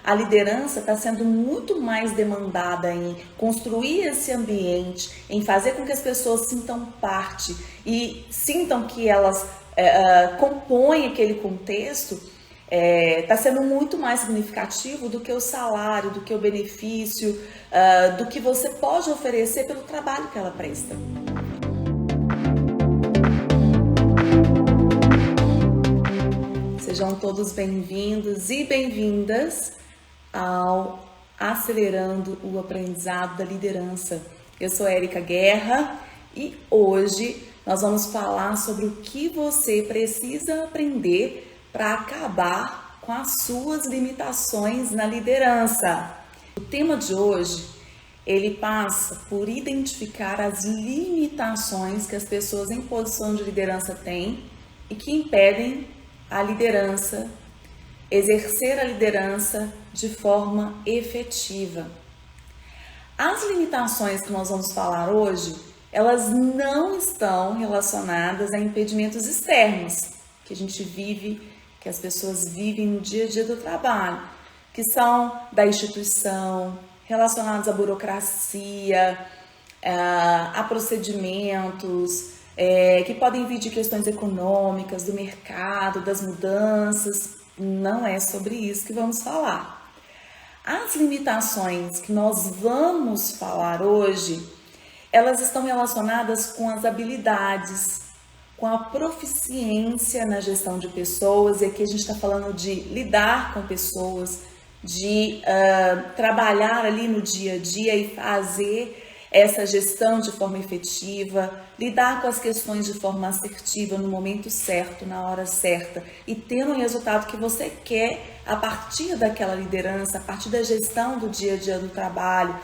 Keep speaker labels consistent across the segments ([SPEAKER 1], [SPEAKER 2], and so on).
[SPEAKER 1] a liderança está sendo muito mais demandada em construir esse ambiente, em fazer com que as pessoas sintam parte e sintam que elas compõem aquele contexto, está sendo muito mais significativo do que o salário, do que o benefício, do que você pode oferecer pelo trabalho que ela presta. Sejam todos bem-vindos e bem-vindas ao Acelerando o Aprendizado da Liderança. Eu sou Érica Guerra e hoje nós vamos falar sobre o que você precisa aprender para acabar com as suas limitações na liderança. O tema de hoje, ele passa por identificar as limitações que as pessoas em posição de liderança têm e que impedem a liderança, exercer a liderança de forma efetiva. As limitações que nós vamos falar hoje, elas não estão relacionadas a impedimentos externos que a gente vive, que as pessoas vivem no dia a dia do trabalho, que são da instituição, relacionados à burocracia, a procedimentos, que podem vir de questões econômicas, do mercado, das mudanças. Não é sobre isso que vamos falar. As limitações que nós vamos falar hoje, elas estão relacionadas com as habilidades, com a proficiência na gestão de pessoas, e aqui a gente está falando de lidar com pessoas, de trabalhar ali no dia a dia e fazer essa gestão de forma efetiva, lidar com as questões de forma assertiva no momento certo, na hora certa e tendo o resultado que você quer a partir daquela liderança, a partir da gestão do dia a dia do trabalho.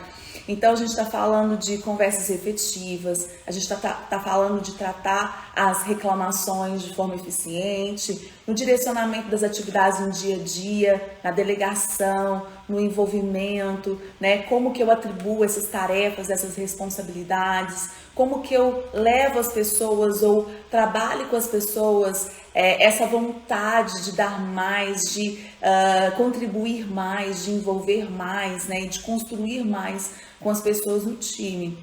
[SPEAKER 1] Então a gente está falando de conversas efetivas, a gente está falando de tratar as reclamações de forma eficiente, no direcionamento das atividades no dia a dia, na delegação, no envolvimento, né? Como que eu atribuo essas tarefas, essas responsabilidades, como que eu levo as pessoas ou trabalho com as pessoas essa vontade de dar mais, de contribuir mais, de envolver mais, né? E de construir mais com as pessoas no time.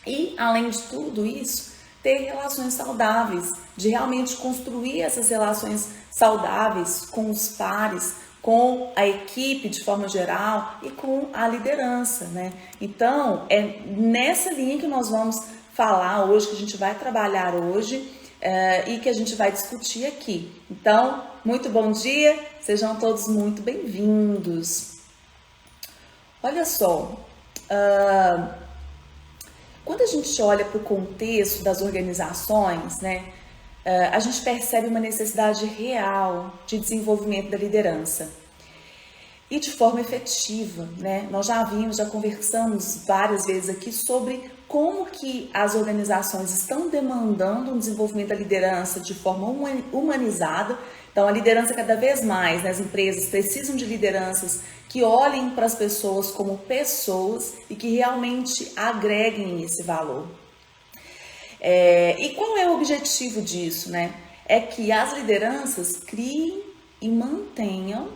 [SPEAKER 1] E, além de tudo isso, ter relações saudáveis, de realmente construir essas relações saudáveis com os pares, com a equipe de forma geral e com a liderança, né? Então, é nessa linha que nós vamos falar hoje, que a gente vai trabalhar hoje e que a gente vai discutir aqui. Então, muito bom dia, sejam todos muito bem-vindos. Olha só, quando a gente olha para o contexto das organizações, né, a gente percebe uma necessidade real de desenvolvimento da liderança e de forma efetiva, né? Nós já conversamos várias vezes aqui sobre como que as organizações estão demandando um desenvolvimento da liderança de forma humanizada. Então, a liderança cada vez mais, né, as empresas precisam de lideranças que olhem para as pessoas como pessoas e que realmente agreguem esse valor. E qual é o objetivo disso, né? É que as lideranças criem e mantenham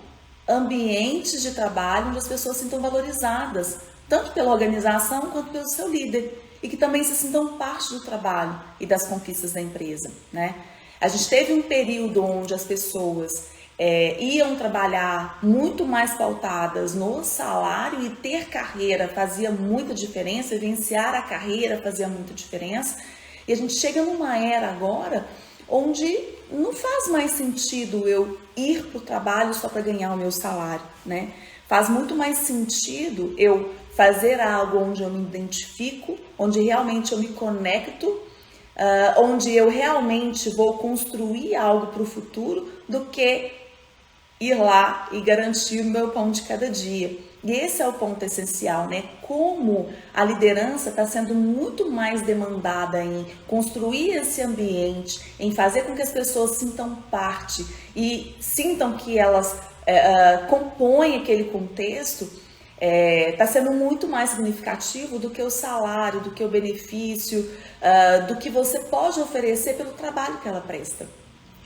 [SPEAKER 1] ambientes de trabalho onde as pessoas se sintam valorizadas, tanto pela organização quanto pelo seu líder, e que também se sintam parte do trabalho e das conquistas da empresa, né? A gente teve um período onde as pessoas iam trabalhar muito mais pautadas no salário e ter carreira fazia muita diferença, vivenciar a carreira fazia muita diferença, e a gente chega numa era agora onde não faz mais sentido eu ir para o trabalho só para ganhar o meu salário, né? Faz muito mais sentido eu fazer algo onde eu me identifico, onde realmente eu me conecto, onde eu realmente vou construir algo para o futuro, do que ir lá e garantir o meu pão de cada dia. E esse é o ponto essencial, né? Como a liderança está sendo muito mais demandada em construir esse ambiente, em fazer com que as pessoas sintam parte e sintam que elas compõem aquele contexto, está sendo muito mais significativo do que o salário, do que o benefício, do que você pode oferecer pelo trabalho que ela presta.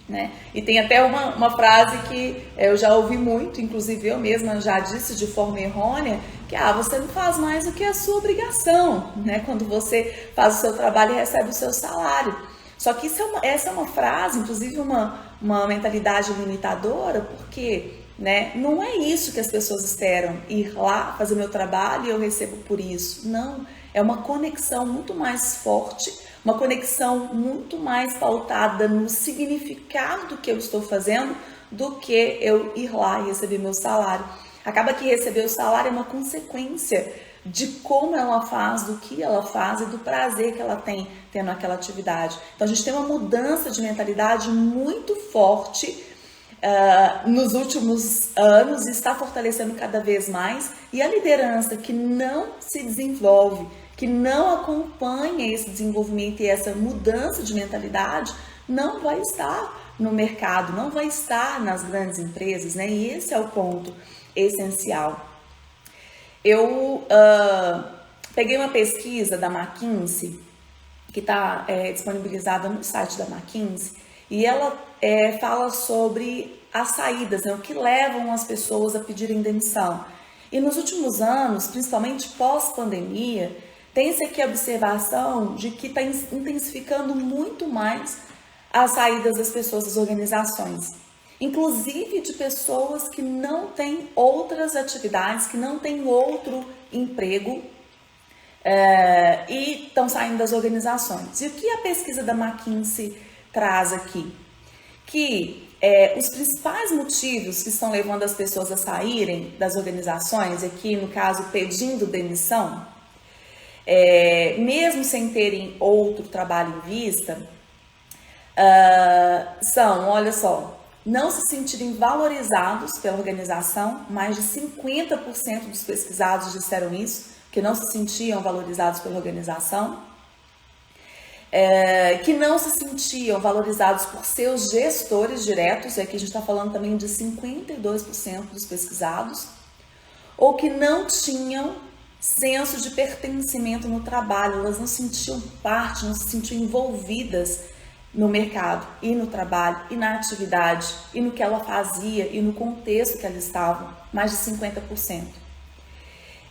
[SPEAKER 1] né? E tem até uma frase que eu já ouvi muito, inclusive eu mesma já disse de forma errônea, que você não faz mais do que a sua obrigação, né? Quando você faz o seu trabalho e recebe o seu salário. Só que essa é uma frase, inclusive uma mentalidade limitadora, porque, né, não é isso que as pessoas esperam, ir lá fazer meu trabalho e eu recebo por isso. Não, é uma conexão muito mais forte, uma conexão muito mais pautada no significado do que eu estou fazendo do que eu ir lá e receber meu salário. Acaba que receber o salário é uma consequência de como ela faz, do que ela faz e do prazer que ela tem tendo aquela atividade. Então a gente tem uma mudança de mentalidade muito forte nos últimos anos e está fortalecendo cada vez mais. E a liderança que não se desenvolve, que não acompanha esse desenvolvimento e essa mudança de mentalidade, não vai estar no mercado, não vai estar nas grandes empresas, né? E esse é o ponto essencial. Eu peguei uma pesquisa da McKinsey, que está disponibilizada no site da McKinsey, e ela fala sobre as saídas, né? O que levam as pessoas a pedirem demissão. E nos últimos anos, principalmente pós-pandemia, tem-se aqui a observação de que está intensificando muito mais as saídas das pessoas das organizações. Inclusive de pessoas que não têm outras atividades, que não têm outro emprego e estão saindo das organizações. E o que a pesquisa da McKinsey traz aqui? Que os principais motivos que estão levando as pessoas a saírem das organizações, aqui no caso pedindo demissão, mesmo sem terem outro trabalho em vista, são, olha só, não se sentirem valorizados pela organização. Mais de 50% dos pesquisados disseram isso, que não se sentiam valorizados pela organização, que não se sentiam valorizados por seus gestores diretos, e aqui a gente está falando também de 52% dos pesquisados, ou que não tinham senso de pertencimento no trabalho, elas não sentiam parte, não se sentiam envolvidas no mercado e no trabalho e na atividade e no que ela fazia e no contexto que ela estava, mais de 50%.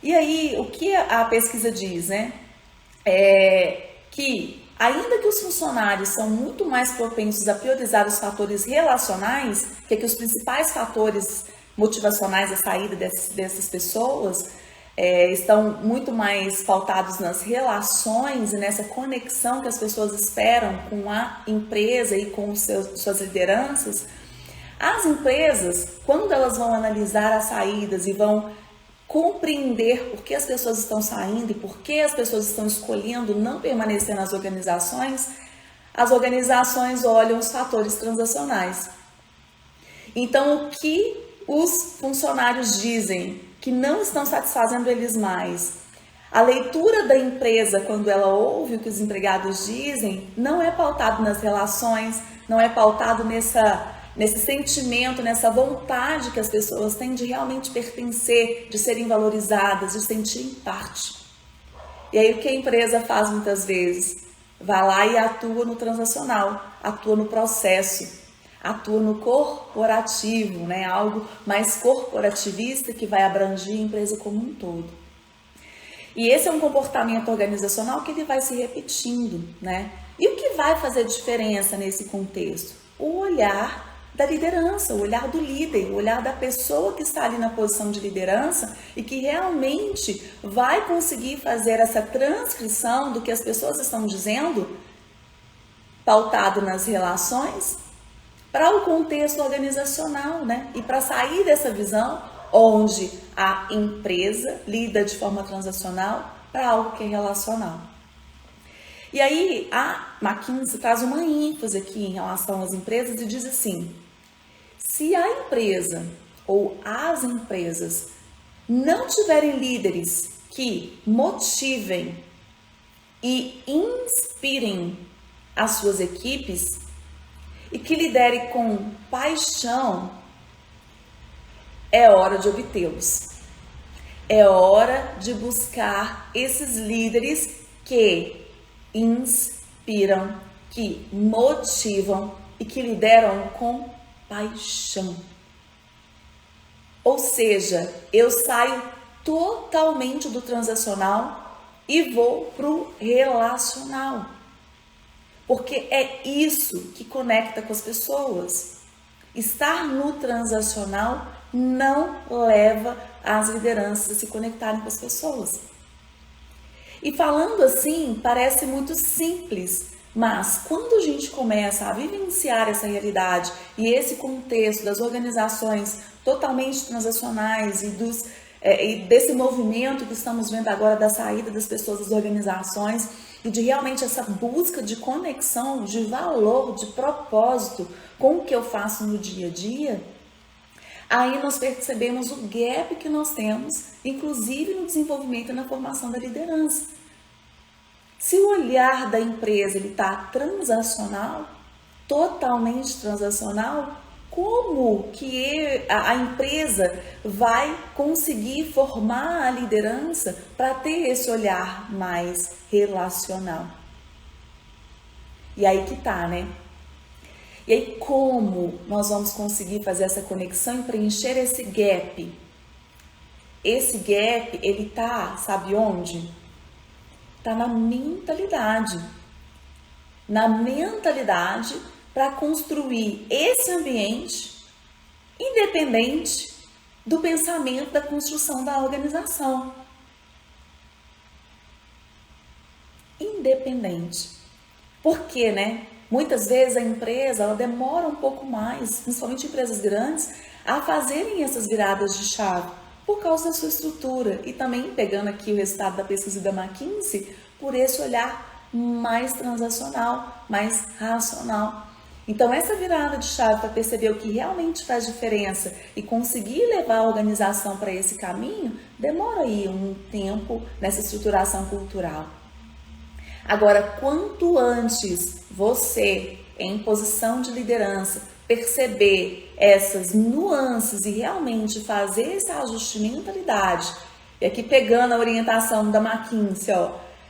[SPEAKER 1] E aí, o que a pesquisa diz, né? Que ainda que os funcionários são muito mais propensos a priorizar os fatores relacionais, que os principais fatores motivacionais da saída dessas pessoas estão muito mais pautados nas relações e nessa conexão que as pessoas esperam com a empresa e com suas lideranças. As empresas, quando elas vão analisar as saídas e vão compreender por que as pessoas estão saindo e por que as pessoas estão escolhendo não permanecer nas organizações, as organizações olham os fatores transacionais. Então, o que os funcionários dizem que não estão satisfazendo eles mais, a leitura da empresa quando ela ouve o que os empregados dizem, não é pautado nas relações, não é pautado nesse sentimento, nessa vontade que as pessoas têm de realmente pertencer, de serem valorizadas, de sentirem parte. E aí o que a empresa faz muitas vezes? Vai lá e atua no transacional, atua no processo, atua no corporativo, né? Algo mais corporativista que vai abranger a empresa como um todo. E esse é um comportamento organizacional que ele vai se repetindo, né? E o que vai fazer diferença nesse contexto? O olhar da liderança, o olhar do líder, o olhar da pessoa que está ali na posição de liderança e que realmente vai conseguir fazer essa transcrição do que as pessoas estão dizendo, pautado nas relações, para o contexto organizacional, né? E para sair dessa visão onde a empresa lida de forma transacional para algo que é relacional. E aí a McKinsey traz uma ênfase aqui em relação às empresas e diz assim: se a empresa ou as empresas não tiverem líderes que motivem e inspirem as suas equipes e que lidere com paixão, é hora de obtê-los. É hora de buscar esses líderes que inspiram, que motivam e que lideram com paixão. Ou seja, eu saio totalmente do transacional e vou para o relacional. Porque é isso que conecta com as pessoas. Estar no transacional não leva as lideranças a se conectarem com as pessoas. E falando assim, parece muito simples, mas quando a gente começa a vivenciar essa realidade e esse contexto das organizações totalmente transacionais e desse movimento que estamos vendo agora da saída das pessoas das organizações e de realmente essa busca de conexão, de valor, de propósito com o que eu faço no dia a dia, aí nós percebemos o gap que nós temos, inclusive no desenvolvimento e na formação da liderança. Se o olhar da empresa está transacional, totalmente transacional, como que a empresa vai conseguir formar a liderança para ter esse olhar mais relacional? E aí que tá, né? E aí como nós vamos conseguir fazer essa conexão e preencher esse gap? Esse gap, ele tá, sabe onde? Tá na mentalidade. Na mentalidade para construir esse ambiente independente do pensamento da construção da organização. Independente. Por quê, né? Muitas vezes a empresa ela demora um pouco mais, principalmente empresas grandes, a fazerem essas viradas de chave por causa da sua estrutura e também pegando aqui o resultado da pesquisa da McKinsey por esse olhar mais transacional, mais racional. Então essa virada de chave para perceber o que realmente faz diferença e conseguir levar a organização para esse caminho, demora aí um tempo nessa estruturação cultural. Agora, quanto antes você, em posição de liderança, perceber essas nuances e realmente fazer esse ajuste de mentalidade, e aqui pegando a orientação da McKinsey,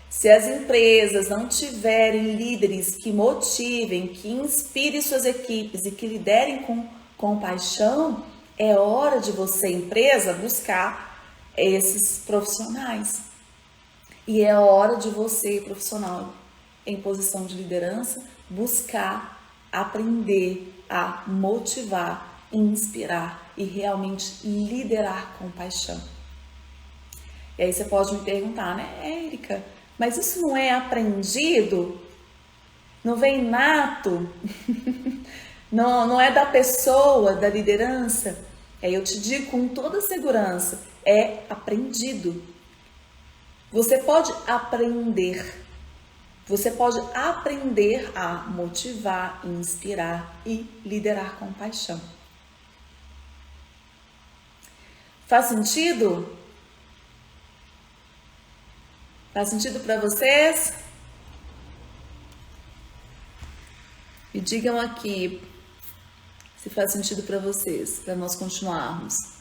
[SPEAKER 1] se as empresas não tiverem líderes que motivem, que inspirem suas equipes e que liderem com paixão, é hora de você, empresa, buscar esses profissionais. E é hora de você, profissional, em posição de liderança, buscar aprender a motivar, inspirar e realmente liderar com paixão. E aí você pode me perguntar, né, Érica, mas isso não é aprendido? Não vem nato? não é da pessoa, da liderança? Aí eu te digo com toda segurança, é aprendido. Você pode aprender a motivar, inspirar e liderar com paixão. Faz sentido? Faz sentido para vocês? Me digam aqui se faz sentido para vocês, para nós continuarmos.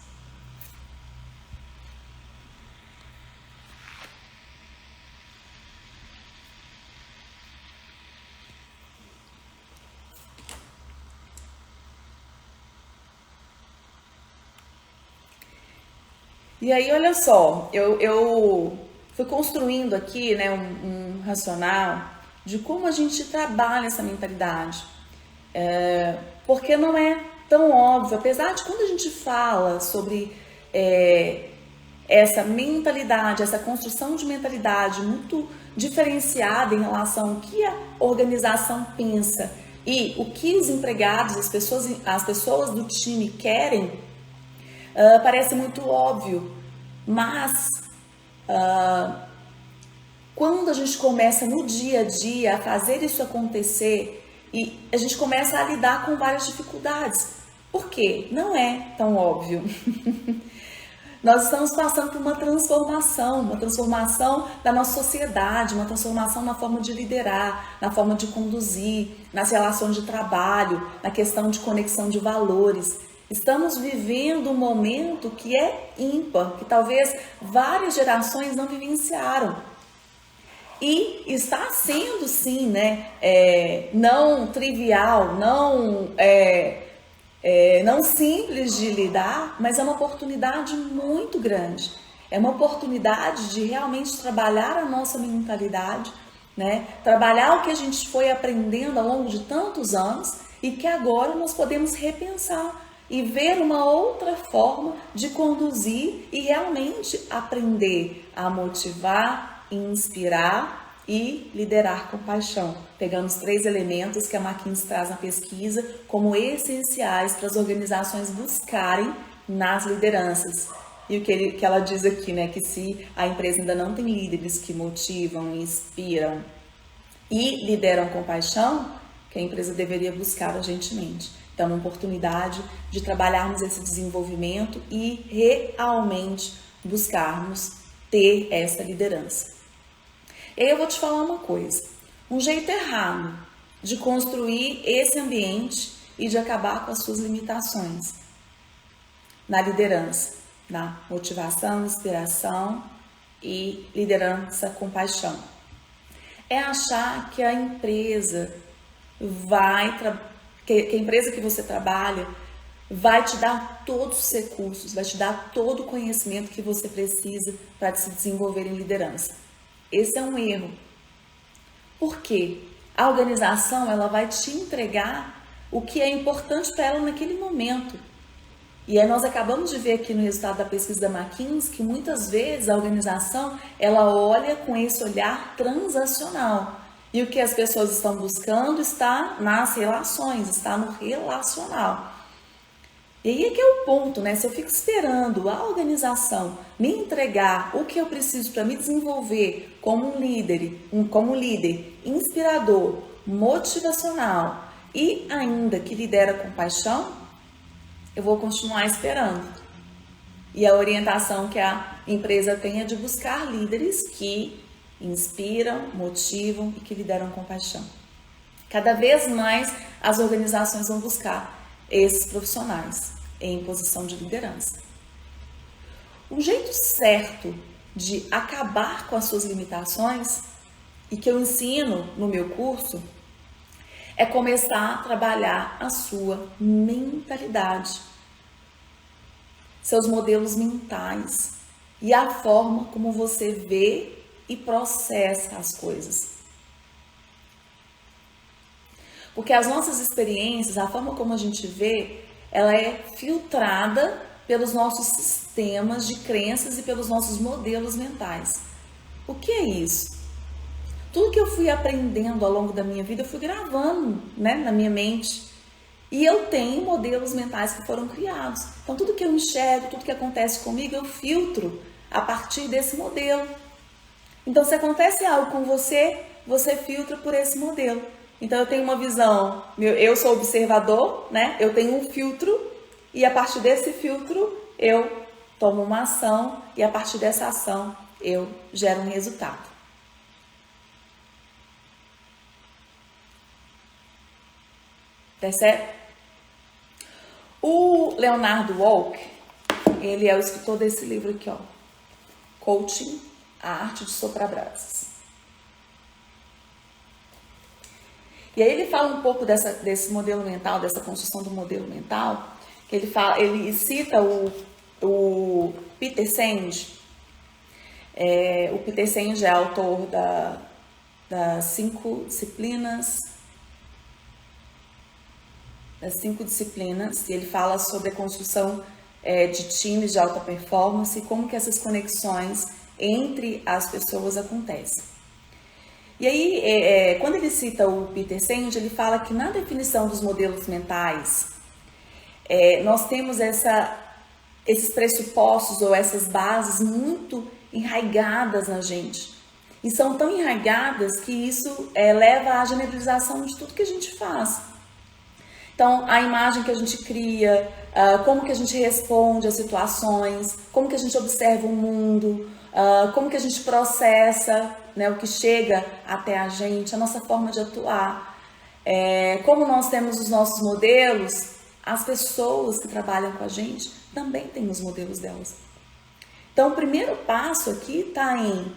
[SPEAKER 1] E aí, olha só, eu fui construindo aqui, né, um racional de como a gente trabalha essa mentalidade. Porque não é tão óbvio, apesar de quando a gente fala sobre essa mentalidade, essa construção de mentalidade muito diferenciada em relação ao que a organização pensa e o que os empregados, as pessoas do time querem, parece muito óbvio, mas quando a gente começa no dia a dia a fazer isso acontecer e a gente começa a lidar com várias dificuldades, por quê? Não é tão óbvio. Nós estamos passando por uma transformação da nossa sociedade, uma transformação na forma de liderar, na forma de conduzir, nas relações de trabalho, na questão de conexão de valores. Estamos vivendo um momento que é ímpar, que talvez várias gerações não vivenciaram. E está sendo, sim, né, não trivial, não simples de lidar, mas é uma oportunidade muito grande. É uma oportunidade de realmente trabalhar a nossa mentalidade, né? Trabalhar o que a gente foi aprendendo ao longo de tantos anos e que agora nós podemos repensar e ver uma outra forma de conduzir e realmente aprender a motivar, inspirar e liderar com paixão, pegando os 3 elementos que a McKinsey traz na pesquisa como essenciais para as organizações buscarem nas lideranças. E o que ela diz aqui, né, que se a empresa ainda não tem líderes que motivam, inspiram e lideram com paixão, que a empresa deveria buscar urgentemente. Então, uma oportunidade de trabalharmos esse desenvolvimento e realmente buscarmos ter essa liderança. E aí eu vou te falar uma coisa, um jeito errado de construir esse ambiente e de acabar com as suas limitações na liderança, na motivação, inspiração e liderança com paixão. É achar que a empresa que a empresa que você trabalha vai te dar todos os recursos, vai te dar todo o conhecimento que você precisa para se desenvolver em liderança. Esse é um erro. Por quê? A organização ela vai te entregar o que é importante para ela naquele momento. E aí nós acabamos de ver aqui no resultado da pesquisa da McKinsey que muitas vezes a organização ela olha com esse olhar transacional. E o que as pessoas estão buscando está nas relações, está no relacional. E aí é que é o ponto, né? Se eu fico esperando a organização me entregar o que eu preciso para me desenvolver como um líder inspirador, motivacional e ainda que lidera com paixão, eu vou continuar esperando. E a orientação que a empresa tem é de buscar líderes que inspiram, motivam e que lideram com paixão. Cada vez mais as organizações vão buscar esses profissionais em posição de liderança. Um jeito certo de acabar com as suas limitações e que eu ensino no meu curso é começar a trabalhar a sua mentalidade, seus modelos mentais e a forma como você vê e processa as coisas. Porque as nossas experiências, a forma como a gente vê, ela é filtrada pelos nossos sistemas de crenças e pelos nossos modelos mentais. O que é isso? Tudo que eu fui aprendendo ao longo da minha vida, eu fui gravando, né, na minha mente. E eu tenho modelos mentais que foram criados. Então, tudo que eu enxergo, tudo que acontece comigo, eu filtro a partir desse modelo. Então, se acontece algo com você, você filtra por esse modelo. Então, eu tenho uma visão, eu sou observador, né? Eu tenho um filtro e a partir desse filtro eu tomo uma ação e a partir dessa ação eu gero um resultado. Percebe? O Leonardo Walk, ele é o escritor desse livro aqui, ó, Coaching, a Arte de Soprar Brasas. E aí ele fala um pouco desse modelo mental, dessa construção do modelo mental, que ele cita o Peter Senge. O Peter Senge é autor das 5 disciplinas, e ele fala sobre a construção de times de alta performance e como que essas conexões entre as pessoas acontecem. E aí, quando ele cita o Peter Senge, ele fala que na definição dos modelos mentais, nós temos esses pressupostos ou essas bases muito enraigadas na gente. E são tão enraigadas que isso leva à generalização de tudo que a gente faz. Então, a imagem que a gente cria, como que a gente responde às situações, como que a gente observa o mundo, como que a gente processa, né, o que chega até a gente, a nossa forma de atuar. Como nós temos os nossos modelos, as pessoas que trabalham com a gente também têm os modelos delas. Então, o primeiro passo aqui está em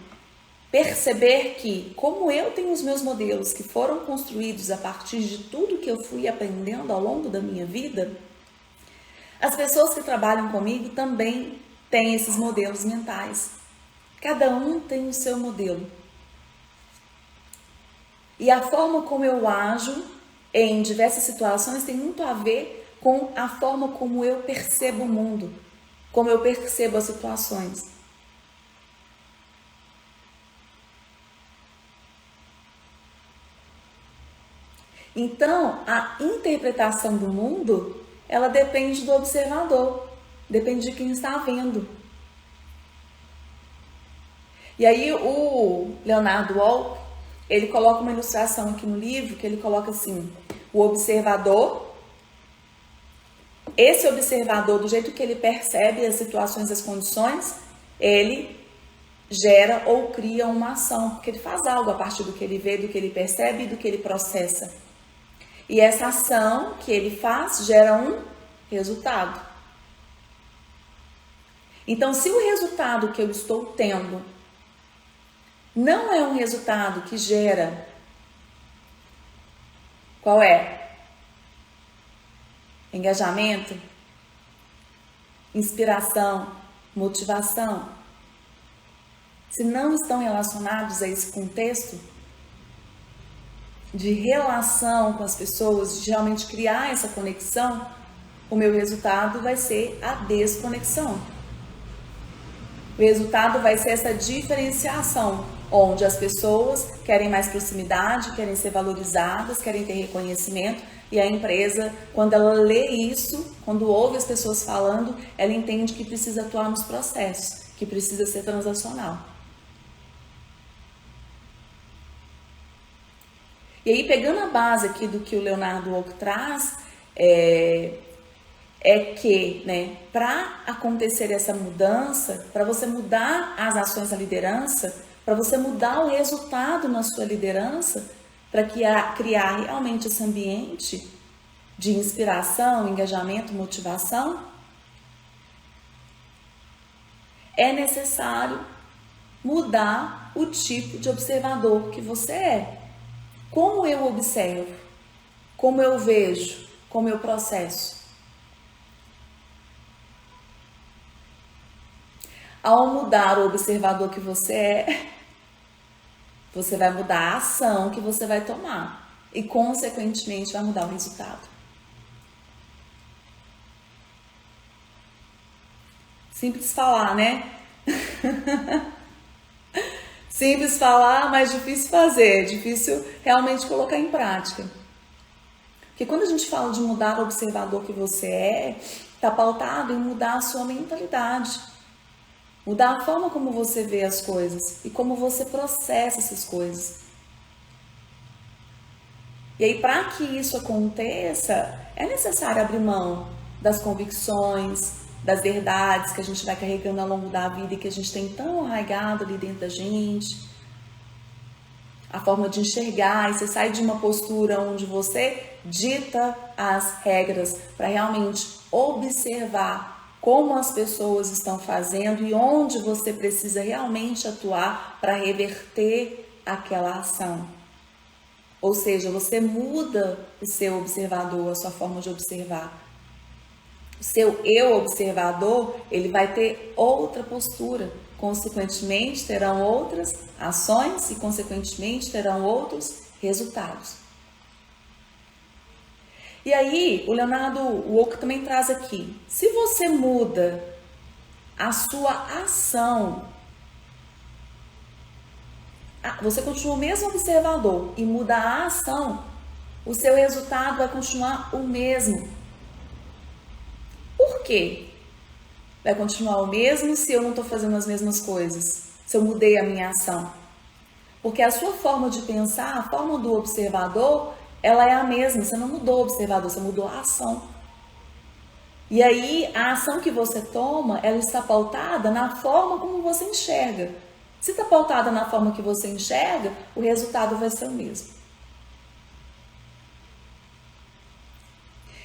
[SPEAKER 1] perceber que, como eu tenho os meus modelos que foram construídos a partir de tudo que eu fui aprendendo ao longo da minha vida, as pessoas que trabalham comigo também têm esses modelos mentais. Cada um tem o seu modelo. E a forma como eu ajo em diversas situações tem muito a ver com a forma como eu percebo o mundo, como eu percebo as situações. Então, a interpretação do mundo, ela depende do observador, depende de quem está vendo. E aí o Leonardo Wolff, ele coloca uma ilustração aqui no livro, que ele coloca assim, o observador, esse observador, do jeito que ele percebe as situações, as condições, ele gera ou cria uma ação, porque ele faz algo a partir do que ele vê, do que ele percebe e do que ele processa. E essa ação que ele faz gera um resultado. Então, se o resultado que eu estou tendo não é um resultado que gera, qual é? Engajamento, inspiração, motivação. Se não estão relacionados a esse contexto de relação com as pessoas, de realmente criar essa conexão, o meu resultado vai ser a desconexão. O resultado vai ser essa diferenciação, onde as pessoas querem mais proximidade, querem ser valorizadas, querem ter reconhecimento, e a empresa, quando ela lê isso, quando ouve as pessoas falando, ela entende que precisa atuar nos processos, que precisa ser transacional. E aí, pegando a base aqui do que o Leonardo Wolff traz, é que, né, para acontecer essa mudança, para você mudar as ações da liderança, para você mudar o resultado na sua liderança, para criar realmente esse ambiente de inspiração, engajamento, motivação, é necessário mudar o tipo de observador que você é. Como eu observo, como eu vejo, como eu processo. Ao mudar o observador que você é, você vai mudar a ação que você vai tomar e, consequentemente, vai mudar o resultado. Simples falar, né? Simples falar, mas difícil fazer, difícil realmente colocar em prática. Porque quando a gente fala de mudar o observador que você é, está pautado em mudar a sua mentalidade. Mudar a forma como você vê as coisas e como você processa essas coisas. E aí, para que isso aconteça, é necessário abrir mão das convicções, das verdades que a gente vai carregando ao longo da vida e que a gente tem tão arraigado ali dentro da gente. A forma de enxergar, e você sai de uma postura onde você dita as regras para realmente observar como as pessoas estão fazendo e onde você precisa realmente atuar para reverter aquela ação. Ou seja, você muda o seu observador, a sua forma de observar. O seu eu observador, ele vai ter outra postura, consequentemente terão outras ações e consequentemente terão outros resultados. E aí, o Leonardo Wolff também traz aqui, se você muda a sua ação, você continua o mesmo observador e muda a ação, o seu resultado vai continuar o mesmo. Por quê? Vai continuar o mesmo se eu não estou fazendo as mesmas coisas, se eu mudei a minha ação. Porque a sua forma de pensar, a forma do observador, ela é a mesma. Você não mudou o observador, você mudou a ação. E aí, a ação que você toma, ela está pautada na forma como você enxerga. Se está pautada na forma que você enxerga, o resultado vai ser o mesmo.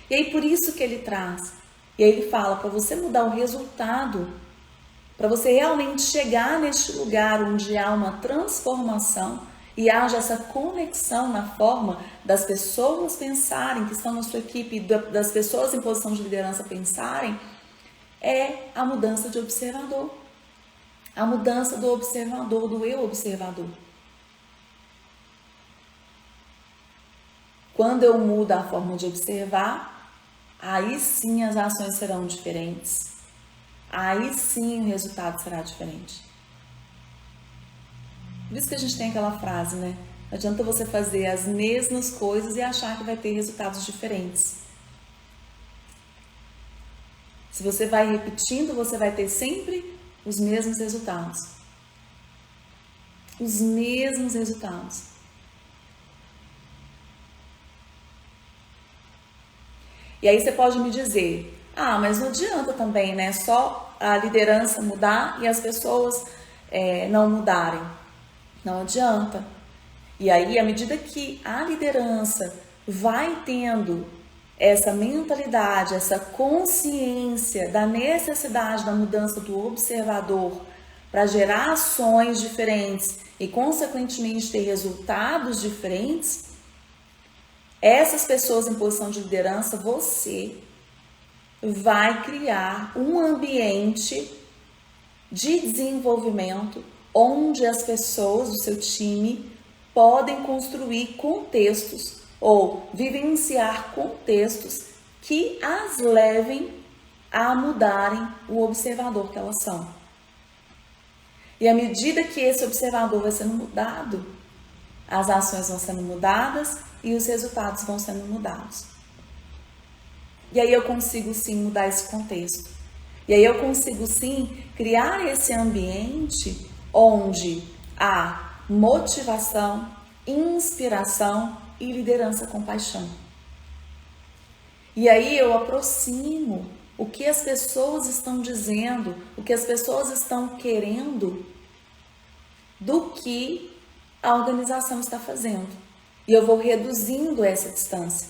[SPEAKER 1] E aí, por isso que ele traz. E aí ele fala, para você mudar o resultado, para você realmente chegar neste lugar onde há uma transformação e haja essa conexão na forma das pessoas pensarem, que estão na sua equipe, das pessoas em posição de liderança pensarem, é a mudança de observador. A mudança do observador, do eu observador. Quando eu mudo a forma de observar, aí sim as ações serão diferentes. Aí sim o resultado será diferente. Por isso que a gente tem aquela frase, né? Não adianta você fazer as mesmas coisas e achar que vai ter resultados diferentes. Se você vai repetindo, você vai ter sempre os mesmos resultados. Os mesmos resultados. E aí você pode me dizer, mas não adianta também, né? Só a liderança mudar e as pessoas não mudarem. Não adianta. E aí, à medida que a liderança vai tendo essa mentalidade, essa consciência da necessidade da mudança do observador para gerar ações diferentes e, consequentemente, ter resultados diferentes, essas pessoas em posição de liderança, você vai criar um ambiente de desenvolvimento onde as pessoas do seu time podem construir contextos ou vivenciar contextos que as levem a mudarem o observador que elas são. E à medida que esse observador vai sendo mudado, as ações vão sendo mudadas e os resultados vão sendo mudados. E aí eu consigo sim mudar esse contexto. E aí eu consigo sim criar esse ambiente onde há motivação, inspiração e liderança com paixão. E aí eu aproximo o que as pessoas estão dizendo, o que as pessoas estão querendo do que a organização está fazendo. E eu vou reduzindo essa distância.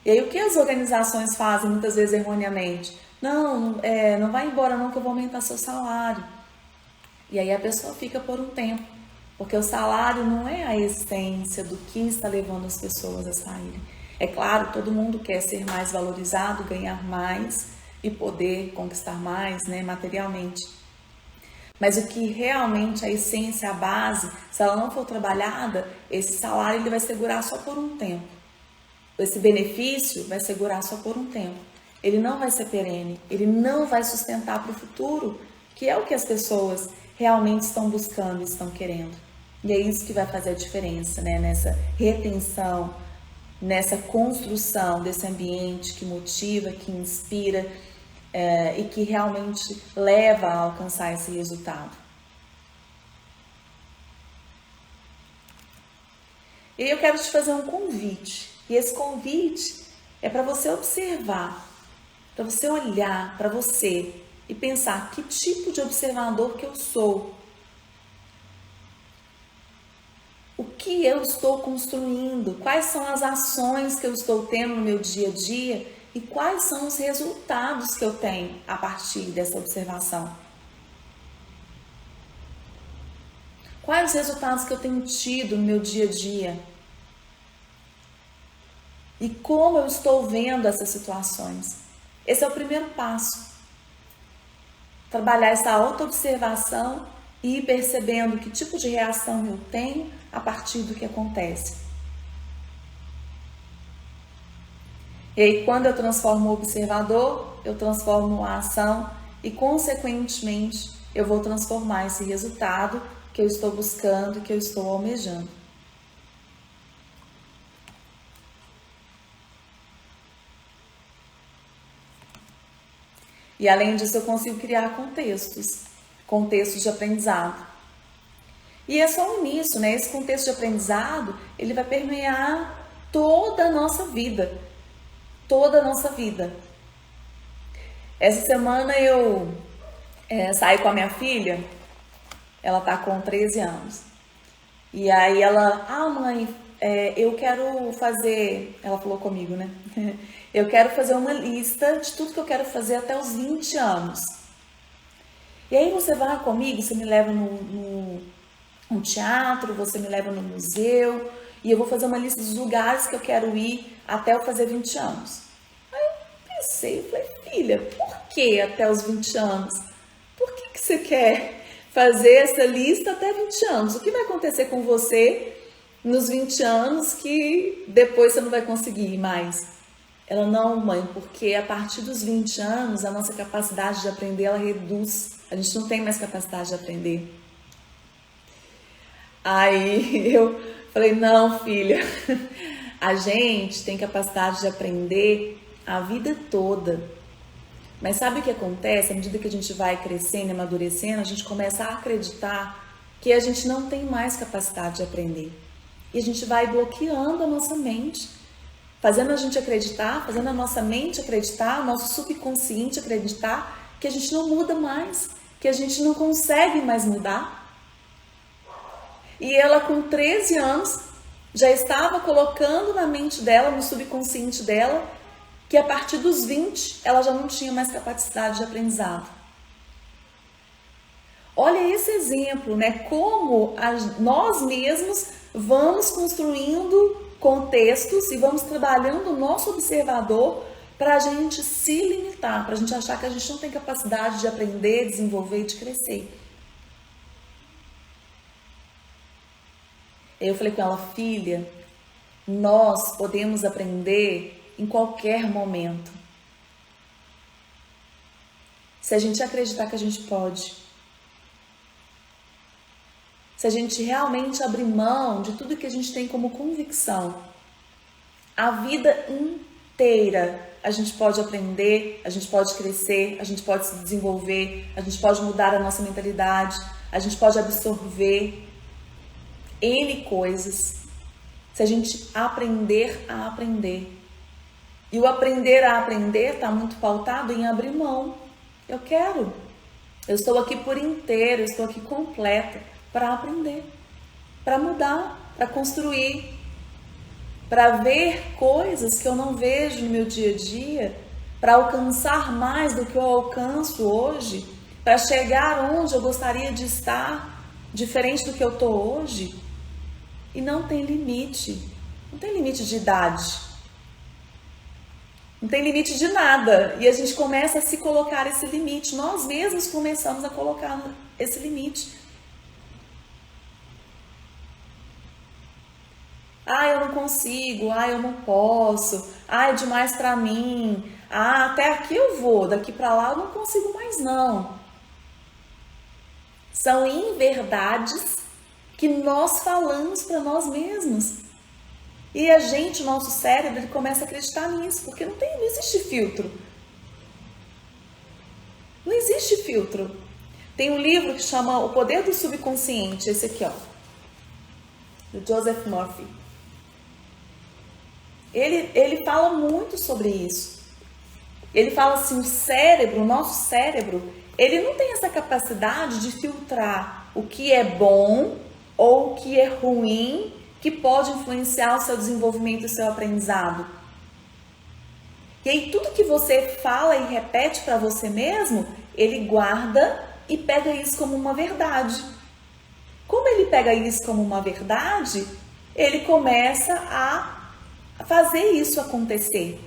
[SPEAKER 1] E aí o que as organizações fazem muitas vezes erroneamente? Não vai embora não que eu vou aumentar seu salário. E aí a pessoa fica por um tempo, porque o salário não é a essência do que está levando as pessoas a saírem. É claro, todo mundo quer ser mais valorizado, ganhar mais e poder conquistar mais, né, materialmente. Mas o que realmente a essência, a base, se ela não for trabalhada, esse salário ele vai segurar só por um tempo. Esse benefício vai segurar só por um tempo. Ele não vai ser perene, ele não vai sustentar para o futuro, que é o que as pessoas realmente estão buscando e estão querendo. E é isso que vai fazer a diferença, né? Nessa retenção, nessa construção desse ambiente que motiva, que inspira e que realmente leva a alcançar esse resultado. E eu quero te fazer um convite. E esse convite é para você observar, para você olhar para você e pensar que tipo de observador que eu sou. O que eu estou construindo? Quais são as ações que eu estou tendo no meu dia a dia? E quais são os resultados que eu tenho a partir dessa observação? Quais os resultados que eu tenho tido no meu dia a dia? E como eu estou vendo essas situações? Esse é o primeiro passo. Trabalhar essa autoobservação e ir percebendo que tipo de reação eu tenho a partir do que acontece. E aí, quando eu transformo o observador, eu transformo a ação e, consequentemente, eu vou transformar esse resultado que eu estou buscando, que eu estou almejando. E além disso, eu consigo criar contextos de aprendizado. E é só um início, né? Esse contexto de aprendizado, ele vai permear toda a nossa vida. Toda a nossa vida. Essa semana eu saí com a minha filha, ela tá com 13 anos. E aí ela, mãe, eu quero fazer, ela falou comigo, né? Eu quero fazer uma lista de tudo que eu quero fazer até os 20 anos. E aí você vai comigo, você me leva no teatro, você me leva no museu, e eu vou fazer uma lista dos lugares que eu quero ir até eu fazer 20 anos. Aí eu pensei, eu falei, filha, por que até os 20 anos? Por que você quer fazer essa lista até 20 anos? O que vai acontecer com você nos 20 anos que depois você não vai conseguir mais? Ela, não, mãe, porque a partir dos 20 anos a nossa capacidade de aprender ela reduz. A gente não tem mais capacidade de aprender. Aí eu falei, não, filha, a gente tem capacidade de aprender a vida toda. Mas sabe o que acontece? À medida que a gente vai crescendo e amadurecendo, a gente começa a acreditar que a gente não tem mais capacidade de aprender. E a gente vai bloqueando a nossa mente, fazendo a gente acreditar, fazendo a nossa mente acreditar, o nosso subconsciente acreditar que a gente não muda mais, que a gente não consegue mais mudar. E ela com 13 anos já estava colocando na mente dela, no subconsciente dela, que a partir dos 20 ela já não tinha mais capacidade de aprendizado. Olha esse exemplo, né? Como nós mesmos vamos construindo contextos e vamos trabalhando o nosso observador para a gente se limitar, para a gente achar que a gente não tem capacidade de aprender, desenvolver e de crescer. Eu falei com ela, filha, nós podemos aprender em qualquer momento. Se a gente acreditar que a gente pode. Se a gente realmente abrir mão de tudo que a gente tem como convicção. A vida inteira a gente pode aprender, a gente pode crescer, a gente pode se desenvolver, a gente pode mudar a nossa mentalidade, a gente pode absorver N coisas, se a gente aprender a aprender. E o aprender a aprender está muito pautado em abrir mão. Eu estou aqui por inteiro, eu estou aqui completa para aprender, para mudar, para construir, para ver coisas que eu não vejo no meu dia a dia, para alcançar mais do que eu alcanço hoje, para chegar onde eu gostaria de estar, diferente do que eu estou hoje. E não tem limite, não tem limite de idade, não tem limite de nada. E a gente começa a se colocar esse limite, nós mesmos começamos a colocar esse limite. Ah, eu não consigo, ah, eu não posso, ah, é demais para mim, ah, até aqui eu vou, daqui para lá eu não consigo mais não. São inverdades que nós falamos para nós mesmos. E a gente, o nosso cérebro, ele começa a acreditar nisso, porque não existe filtro. Não existe filtro. Tem um livro que chama O Poder do Subconsciente, esse aqui, ó, do Joseph Murphy. Ele fala muito sobre isso. Ele fala assim, o nosso cérebro, ele não tem essa capacidade de filtrar o que é bom ou o que é ruim, que pode influenciar o seu desenvolvimento e o seu aprendizado. E aí tudo que você fala e repete para você mesmo, ele guarda e pega isso como uma verdade. Como ele pega isso como uma verdade, ele começa a fazer isso acontecer.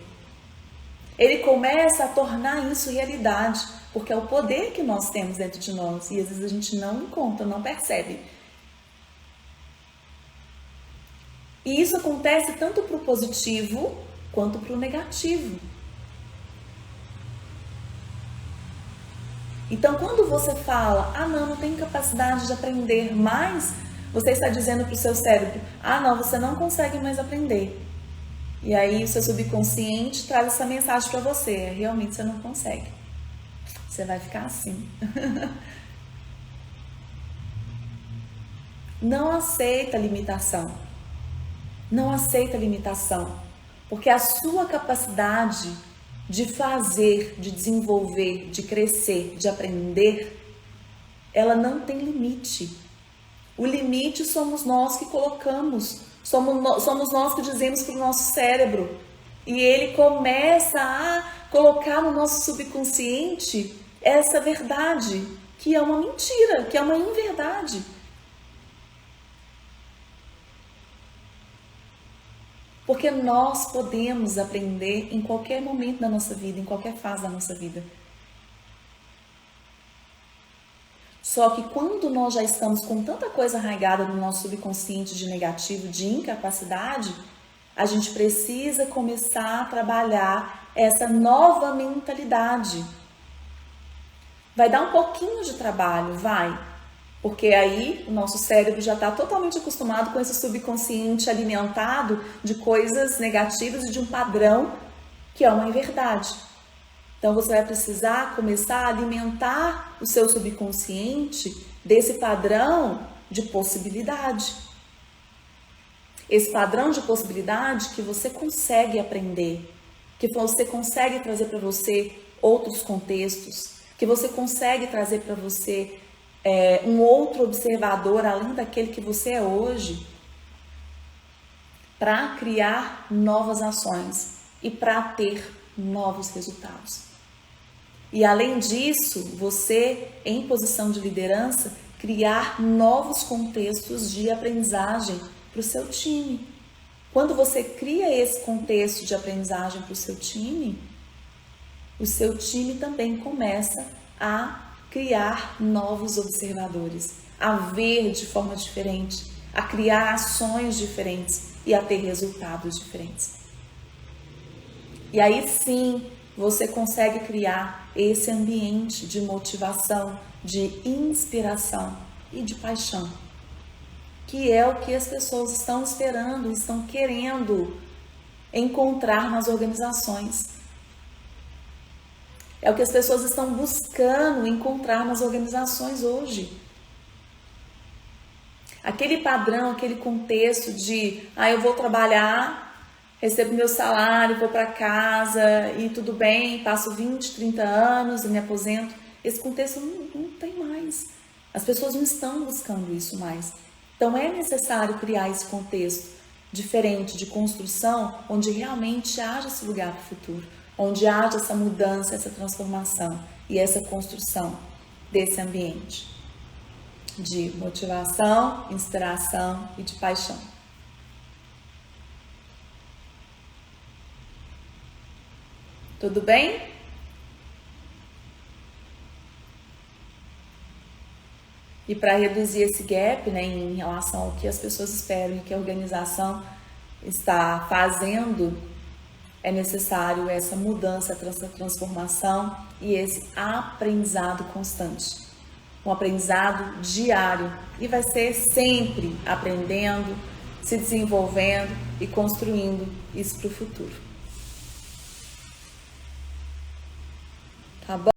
[SPEAKER 1] Ele começa a tornar isso realidade, porque é o poder que nós temos dentro de nós e às vezes a gente não encontra, não percebe. E isso acontece tanto para o positivo quanto para o negativo. Então, quando você fala, ah não, não tenho capacidade de aprender mais, você está dizendo para o seu cérebro, ah não, você não consegue mais aprender. E aí o seu subconsciente traz essa mensagem para você, realmente você não consegue. Você vai ficar assim. Não aceita limitação. Não aceita limitação. Porque a sua capacidade de fazer, de desenvolver, de crescer, de aprender, ela não tem limite. O limite somos nós que colocamos Somos nós que dizemos para o nosso cérebro. E ele começa a colocar no nosso subconsciente essa verdade, que é uma mentira, que é uma inverdade. Porque nós podemos aprender em qualquer momento da nossa vida, em qualquer fase da nossa vida. Só que quando nós já estamos com tanta coisa arraigada no nosso subconsciente de negativo, de incapacidade, a gente precisa começar a trabalhar essa nova mentalidade. Vai dar um pouquinho de trabalho, vai. Porque aí o nosso cérebro já está totalmente acostumado com esse subconsciente alimentado de coisas negativas e de um padrão que é uma inverdade. Então você vai precisar começar a alimentar o seu subconsciente desse padrão de possibilidade. Esse padrão de possibilidade que você consegue aprender, que você consegue trazer para você outros contextos, que você consegue trazer para você um outro observador além daquele que você é hoje, para criar novas ações e para ter novos resultados. E além disso, você, em posição de liderança, criar novos contextos de aprendizagem para o seu time. Quando você cria esse contexto de aprendizagem para o seu time também começa a criar novos observadores, a ver de forma diferente, a criar ações diferentes e a ter resultados diferentes. E aí sim, você consegue criar esse ambiente de motivação, de inspiração e de paixão, que é o que as pessoas estão esperando, estão querendo encontrar nas organizações. É o que as pessoas estão buscando encontrar nas organizações hoje. Aquele padrão, aquele contexto de, eu vou trabalhar, recebo meu salário, vou para casa e tudo bem, passo 20, 30 anos e me aposento. Esse contexto não tem mais. As pessoas não estão buscando isso mais. Então é necessário criar esse contexto diferente de construção, onde realmente haja esse lugar para o futuro, onde haja essa mudança, essa transformação e essa construção desse ambiente de motivação, inspiração e de paixão. Tudo bem? E para reduzir esse gap, em relação ao que as pessoas esperam e que a organização está fazendo, é necessário essa mudança, essa transformação e esse aprendizado constante. Um aprendizado diário. E vai ser sempre aprendendo, se desenvolvendo e construindo isso para o futuro. Tá bom?